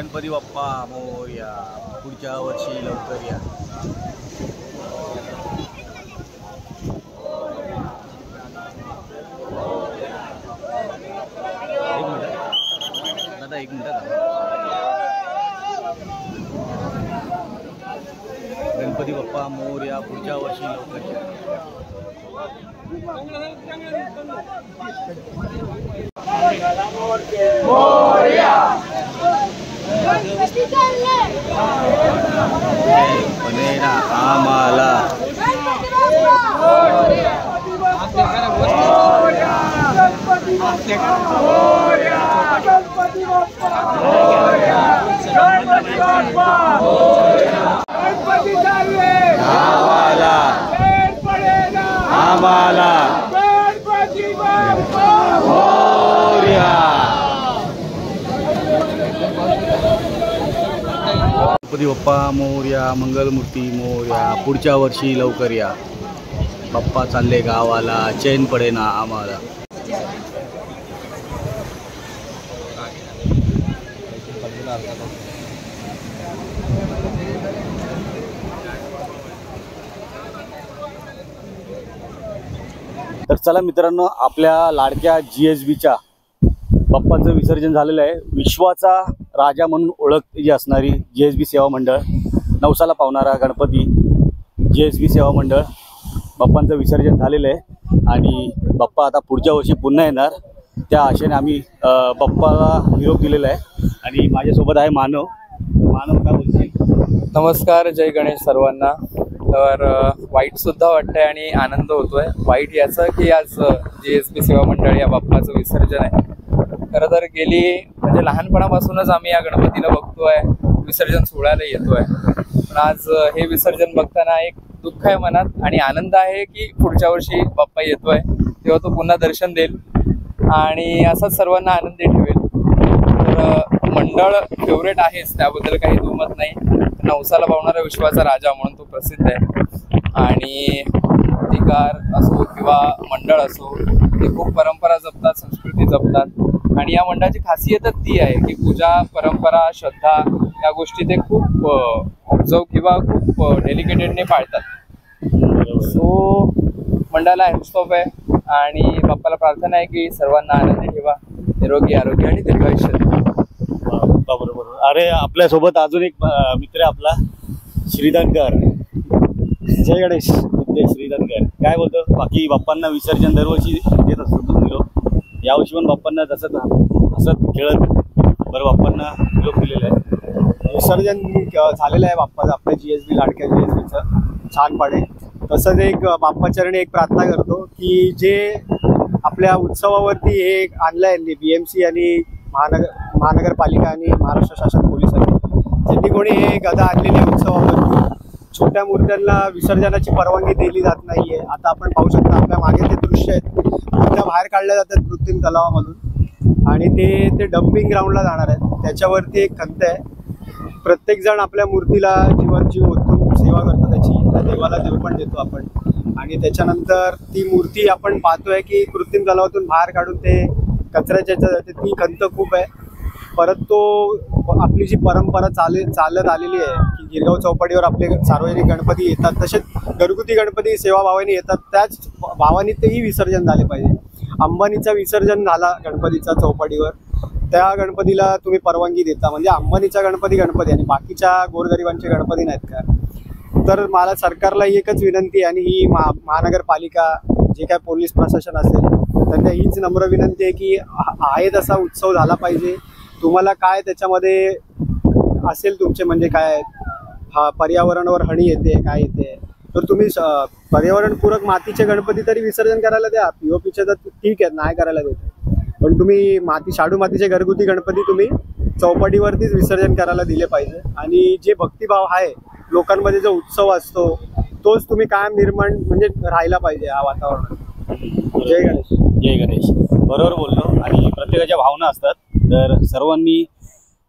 गणपती बाप्पा मोरया, पुढच्या वर्षी लवकर या. एक मिनिट गणपती बाप्पा मोरया, पुढच्या वर्षी लवकर या. बनेना आम्हाला आम्हाला गणपती बाप्पा मोरया, मंगलमूर्ती मोरया, पुढच्या वर्षी लवकर या. बाप्पा चालले गावाला, चैन पडेना आम्हाला. तर चला मित्रांनो, आपल्या लाडक्या GSBच्या बाप्पाचं विसर्जन झालेलं आहे. विश्वाचा राजा म्हणून ओळख जी असणारी GSB सेवा मंडळ, नवसाला पावणारा गणपती GSB सेवा मंडळ बाप्पांचं विसर्जन झालेलं आहे. आणि बाप्पा आता पुढच्या वर्षी पुन्हा येणार, त्या आशेने आम्ही बाप्पाला निरोप दिलेला आहे. आणि माझ्यासोबत आहे मानव. मानव काय बोलते? नमस्कार, जय गणेश सर्वांना. तर वाईटसुद्धा वाटतंय आणि आनंद होतोय. वाईट याचं की आज GSB सेवा मंडळ या बाप्पाचं विसर्जन आहे. खरं तर गेली म्हणजे लहानपणापासूनच आम्ही या गणपतीला बघतोय, विसर्जन सोहळ्याला येतोय. पण आज हे विसर्जन बघताना एक दुःख आहे मनात आणि आनंद आहे की पुढच्या वर्षी बाप्पा येतोय, तेव्हा तो पुन्हा दर्शन देईल आणि असाच सर्वांना आनंदी ठेवेल. तर मंडळ फेवरेट आहेच, त्याबद्दल काही दुमत नाही. नवसाला पावणारा विश्वाचा राजा म्हणून तो प्रसिद्ध आहे. आणि अधिकार असो किंवा मंडळ असो, ते खूप परंपरा जपतात, संस्कृती जपतात. आणि या मंडळाची खासियतच ती आहे की पूजा, परंपरा, श्रद्धा या गोष्टी ते खूप ऑब्झर्व किंवा खूप डेलिकेटेडने पाळतात. सो मंडळाला हॅट्स ऑफ आहे आणि बाप्पाला प्रार्थना आहे की सर्वांना आनंदी ठेवा, निरोगी आरोग्य आणि दीर्घायुष्य. बरोबर. अरे आपल्यासोबत अजून एक मित्र आपला श्रीधनकर. जय गणेश. श्रीधनकर काय बोलतो? बाकी बाप्पांना विसर्जन दरवर्षी देत असतो निरोप, यावर्षी पण बाप्पांना तसंच हसत खेळत बरं बाप्पांना निरोप दिलेला आहे. विसर्जन झालेलं आहे बाप्पाचं, आपल्या GSB लाडक्या GSBचं छान पडेल. तसंच एक बाप्पाचरणी एक प्रार्थना करतो की जे आपल्या उत्सवावरती हे आणलं आहे BMC आणि महानगरपालिका आणि महाराष्ट्र शासन पोलिसांनी, ज्यांनी कोणी हे गदा आणलेली आहे उत्सवावरती, छोट्या मूर्त्यांना विसर्जनाची परवानगी दिली जात नाहीये. आता आपण पाहू शकता आपल्या मागे ते दृश्य आहेत, मूर्त्या बाहेर काढल्या जातात कृत्रिम तलावामधून आणि ते डम्पिंग ग्राउंडला जाणार आहेत. त्याच्यावरती एक खंत आहे. प्रत्येक जण आपल्या मूर्तीला जीवाची ओतून सेवा करतो, त्याची त्या देवाला देव पण देतो आपण. आणि त्याच्यानंतर ती मूर्ती आपण पाहतोय की कृत्रिम तलावातून बाहेर काढून ते कचऱ्याच्या जाते, ती खंत खूप आहे. परत तो आपली जी परंपरा चालत आलेली आहे की गिरगाव चौपाटीवर आपले सार्वजनिक गणपती येतात, तसेच घरगुती गणपती सेवाभावाने येतात, त्याच भावाने तेही विसर्जन झाले पाहिजे. अंबानीचा विसर्जन झाला गणपतीचा चौपाटीवर, त्या गणपतीला तुम्ही परवानगी देता, म्हणजे अंबानीचा गणपती आणि बाकीच्या गोरगरिबांचे गणपती नाहीत का? तर मला सरकारला एकच विनंती आणि ही महानगरपालिका, जे काय पोलीस प्रशासन असेल, त्यांना हीच नम्र विनंती आहे की आहे तसा उत्सव झाला पाहिजे. तुम्हाला काय त्याच्यामध्ये असेल तुमचे म्हणजे काय पर्यावरणावर हानी येते काय येते, तर तुम्ही पर्यावरणपूरक मातीचे गणपती तरी विसर्जन करायला द्या. POPचे तर ठीक आहे, नाही करायला देते, पण तुम्ही शाडू मातीचे घरगुती गणपती तुम्ही चौपाटीवरतीच विसर्जन करायला दिले पाहिजे. आणि जे भक्तिभाव आहे लोकांमध्ये, जो उत्सव असतो, तोच तुम्ही कायम निर्माण म्हणजे राहायला पाहिजे या वातावरणात. जय गणेश. जय गणेश. बरोबर बोललो. आणि प्रत्येकाच्या भावना असतात, तर सर्वांनी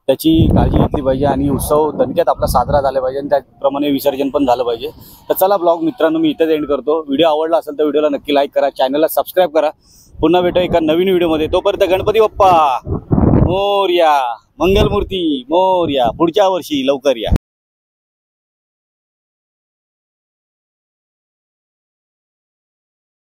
त्याची काळजी घेतली पाहिजे आणि उत्सव दणक्यात आपला साजरा झाला पाहिजे आणि त्याप्रमाणे विसर्जन पण झालं पाहिजे. तर चला ब्लॉग मित्रांनो मी इथेच एंड करतो. व्हिडिओ आवडला असेल तर व्हिडिओला नक्की लाईक करा, चॅनलला सबस्क्राईब करा. पुन्हा भेटू एका नवीन व्हिडिओमध्ये. तोपर्यंत गणपती बाप्पा. मोरया. मंगलमूर्ती मोरया. पुढच्या वर्षी लवकर या.